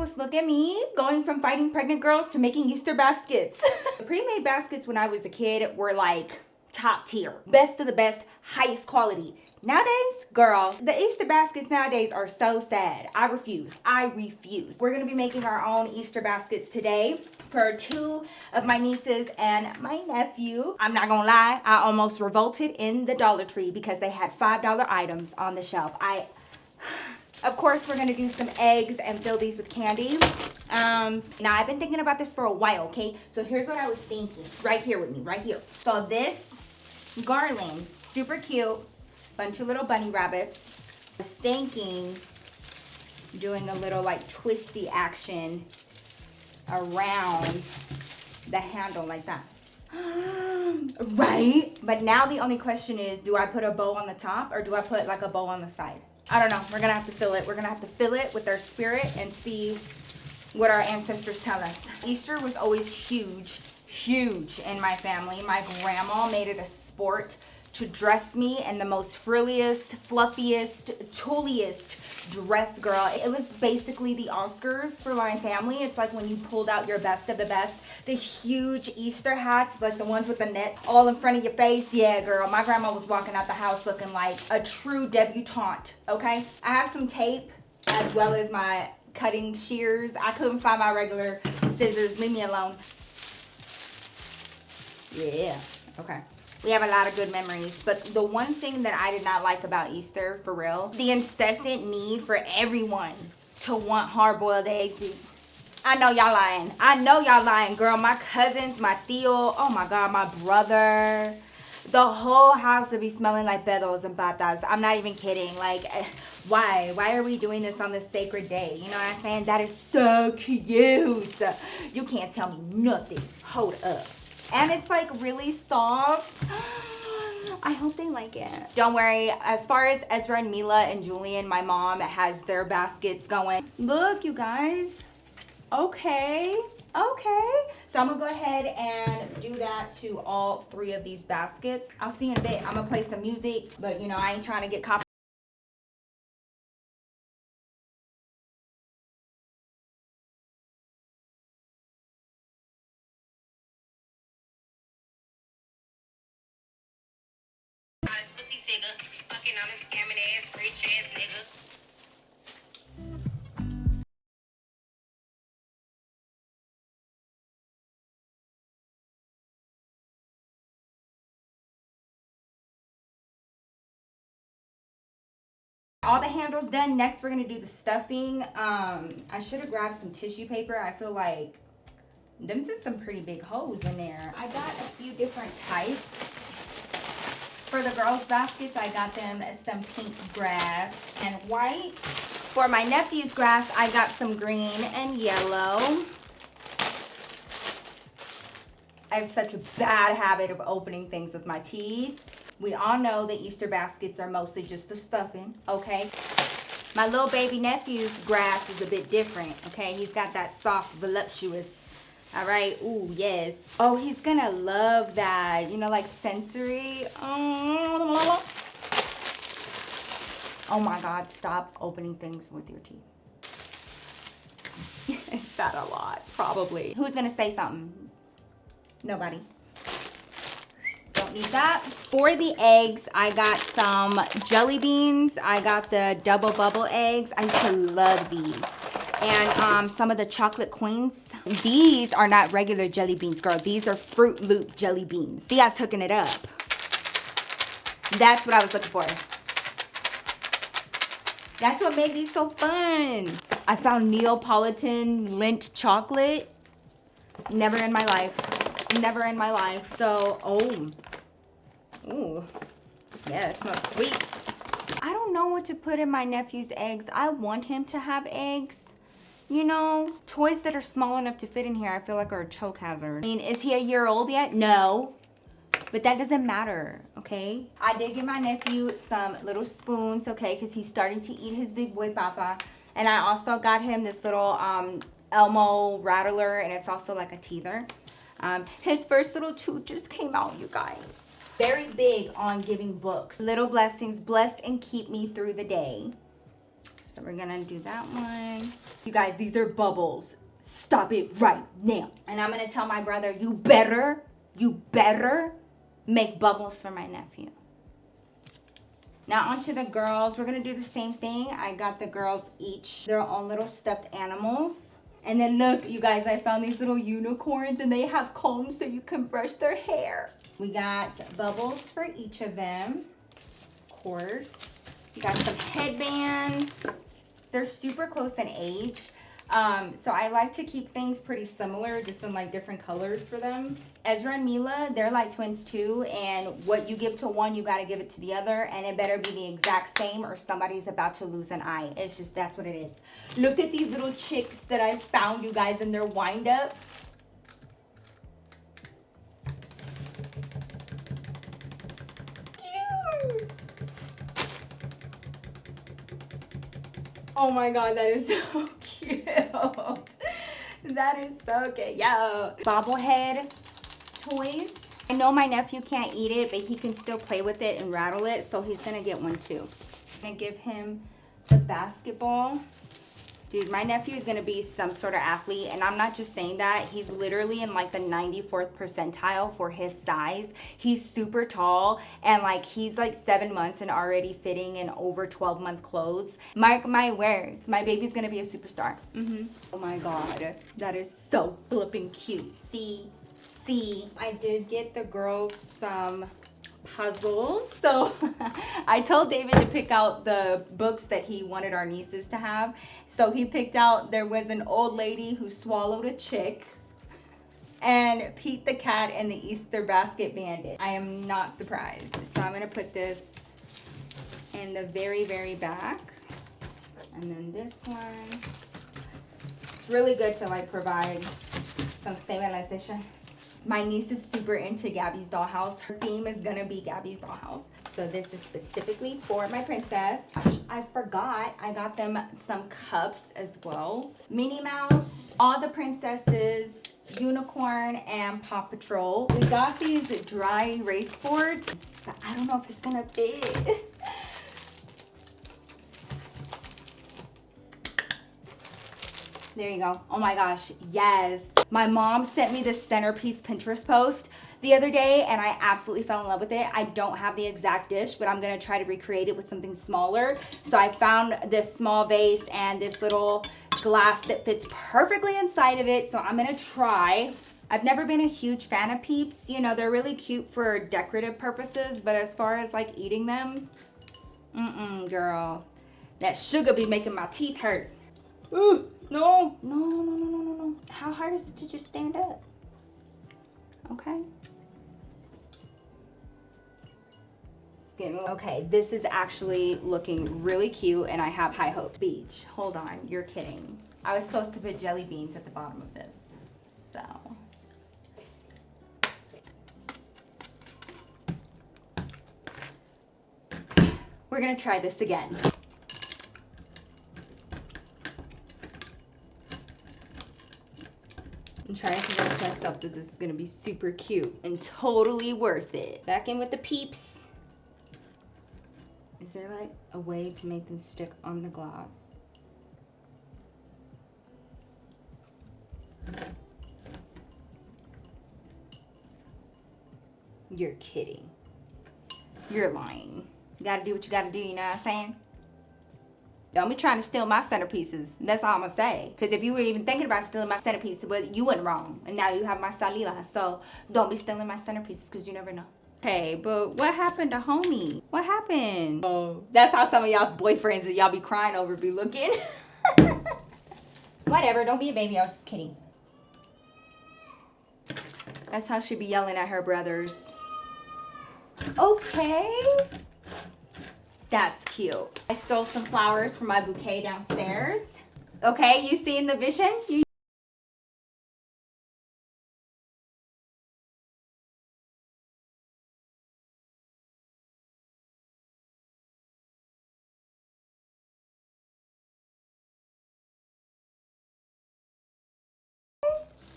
fabulous. Look at me, going from fighting pregnant girls to making Easter baskets. The pre-made baskets when I was a kid were like top tier. Best of the best, highest quality. Nowadays, girl, the Easter baskets nowadays are so sad. I refuse. We're gonna be making our own Easter baskets today for 2 of my nieces and my nephew. I'm not gonna lie, I almost revolted in the Dollar Tree because they had $5 items on the shelf. Of course, we're gonna do some eggs and fill these with candy. Now I've been thinking about this for a while, okay? So here's what I was thinking. Right here with me, right here. So this garland, super cute. Bunch of little bunny rabbits. I was thinking doing a little like twisty action around the handle like that. Right? But now the only question is, do I put a bow on the top or do I put like a bow on the side? I don't know. We're gonna have to fill it. We're gonna have to fill it with our spirit and see what our ancestors tell us. Easter was always huge in my family. My grandma made it a sport to dress me in the most frilliest, fluffiest, tooliest dress, girl. It was basically the Oscars for my family. It's like when you pulled out your best of the best. The huge Easter hats, like the ones with the net all in front of your face. Yeah, girl, my grandma was walking out the house looking like a true debutante, okay? I have some tape as well as my cutting shears. I couldn't find my regular scissors. Leave me alone. Yeah, okay. We have a lot of good memories, but the one thing that I did not like about Easter, for real, the incessant need for everyone to want hard-boiled eggs. I know y'all lying. I know y'all lying, girl. My cousins, my tío, oh my God, my brother. The whole house would be smelling like pedos and patas. I'm not even kidding. Like, why? Why are we doing this on this sacred day? You know what I'm saying? That is so cute. You can't tell me nothing. Hold up. And it's like really soft. I hope they like it. Don't worry, as far as Ezra and Mila and Julian, my mom has their baskets going. Look, you guys. Okay. So I'm gonna go ahead and do that to all 3 of these baskets. I'll see you in a bit. I'm gonna play some music, but you know, I ain't trying to get copy. All the handles done. Next, we're gonna do the stuffing. I should have grabbed some tissue paper. I feel like there's just some pretty big holes in there. I got a few different types. For the girls' baskets, I got them some pink grass and white. For my nephew's grass, I got some green and yellow. I have such a bad habit of opening things with my teeth. We all know that Easter baskets are mostly just the stuffing, okay? My little baby nephew's grass is a bit different, okay? He's got that soft, voluptuous, all right? Ooh, yes. Oh, he's gonna love that, you know, like sensory. Oh my God, stop opening things with your teeth. Is that a lot? Probably. Who's gonna say something? Nobody. Don't need that. For the eggs, I got some jelly beans. I got the double bubble eggs. I used to love these. And some of the chocolate queens. These are not regular jelly beans, girl. These are Fruit Loop jelly beans. See, I was hooking it up. That's what I was looking for. That's what made these so fun. I found Neapolitan Lindt chocolate. Never in my life. Never in my life. So, ooh, yeah, it smells sweet. I don't know what to put in my nephew's eggs. I want him to have eggs. You know, toys that are small enough to fit in here, I feel like are a choke hazard. I mean, is he a year old yet? No. But that doesn't matter, okay? I did give my nephew some little spoons, okay, because he's starting to eat his big boy papa. And I also got him this little Elmo rattler, and it's also like a teether. His first little tooth just came out, you guys. Very big on giving books. Little blessings, bless and keep me through the day. So we're gonna do that one. You guys, these are bubbles. Stop it right now. And I'm gonna tell my brother, you better make bubbles for my nephew. Now onto the girls. We're gonna do the same thing. I got the girls each their own little stuffed animals. And then look, you guys, I found these little unicorns and they have combs so you can brush their hair. We got bubbles for each of them, of course. We got some headbands. They're super close in age. So I like to keep things pretty similar, just in like different colors for them. Ezra and Mila, they're like twins too, and what you give to one, you gotta give it to the other, and it better be the exact same or somebody's about to lose an eye. It's just, that's what it is. Look at these little chicks that I found, you guys, in their wind up. Cute. Oh my God, that is so cute. That is so cute. Yeah. Bobblehead toys. I know my nephew can't eat it, but he can still play with it and rattle it, so he's gonna get one too. I'm gonna give him the basketball. Dude, my nephew is gonna be some sort of athlete, and I'm not just saying that. He's literally in like the 94th percentile for his size. He's super tall, and like he's like 7 months and already fitting in over 12-month clothes. Mark my words, my baby's gonna be a superstar. Oh my God, that is so flipping cute. See, I did get the girls some puzzles. So I told David to pick out the books that he wanted our nieces to have. So he picked out, there was an old lady who swallowed a chick, and Pete the Cat and the Easter Basket Bandit. I am not surprised. So I'm gonna put this in the very, very back. And then this one. It's really good to like provide some stabilization. My niece is super into Gabby's Dollhouse. Her theme is gonna be Gabby's Dollhouse. So this is specifically for my princess. I forgot, I got them some cups as well. Minnie Mouse, all the princesses, Unicorn, and Paw Patrol. We got these dry erase boards, but I don't know if it's gonna fit. There you go. Oh my gosh, yes. My mom sent me this Centerpiece Pinterest post the other day, and I absolutely fell in love with it. I don't have the exact dish, but I'm gonna try to recreate it with something smaller. So I found this small vase and this little glass that fits perfectly inside of it. So I'm gonna try. I've never been a huge fan of Peeps. You know, they're really cute for decorative purposes, but as far as like eating them, girl. That sugar be making my teeth hurt. Ooh. No. How hard is it to just stand up? Okay. Okay, this is actually looking really cute, and I have high hope. Beach. Hold on, you're kidding. I was supposed to put jelly beans at the bottom of this. So. We're gonna try this again. I'm trying to convince myself that this is gonna be super cute and totally worth it. Back in with the Peeps. Is there like a way to make them stick on the glass? You're kidding. You're lying. You gotta do what you gotta do, you know what I'm saying? Don't be trying to steal my centerpieces. That's all I'm gonna say. Because if you were even thinking about stealing my centerpieces, well, you went wrong. And now you have my saliva. So don't be stealing my centerpieces because you never know. Hey, but what happened to homie? What happened? Oh, that's how some of y'all's boyfriends that y'all be crying over be looking. Whatever, don't be a baby. I was just kidding. That's how she be yelling at her brothers. Okay. That's cute. I stole some flowers from my bouquet downstairs. Okay, you seeing the vision?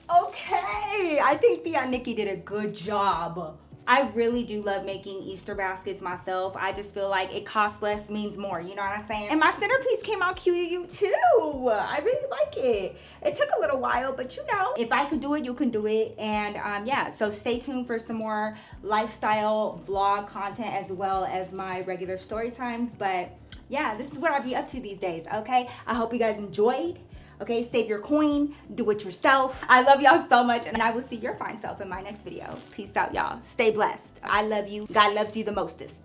Okay, I think Tia Nikki did a good job. I really do love making Easter baskets myself. I just feel like it costs less means more, you know what I'm saying? And my centerpiece came out cute too. I really like it. It took a little while, but you know, if I could do it, you can do it. And yeah, so stay tuned for some more lifestyle vlog content as well as my regular story times. But yeah, this is what I be up to these days, okay? I hope you guys enjoyed. Okay, save your coin, do it yourself. I love y'all so much, and I will see your fine self in my next video. Peace out, y'all. Stay blessed. I love you. God loves you the mostest.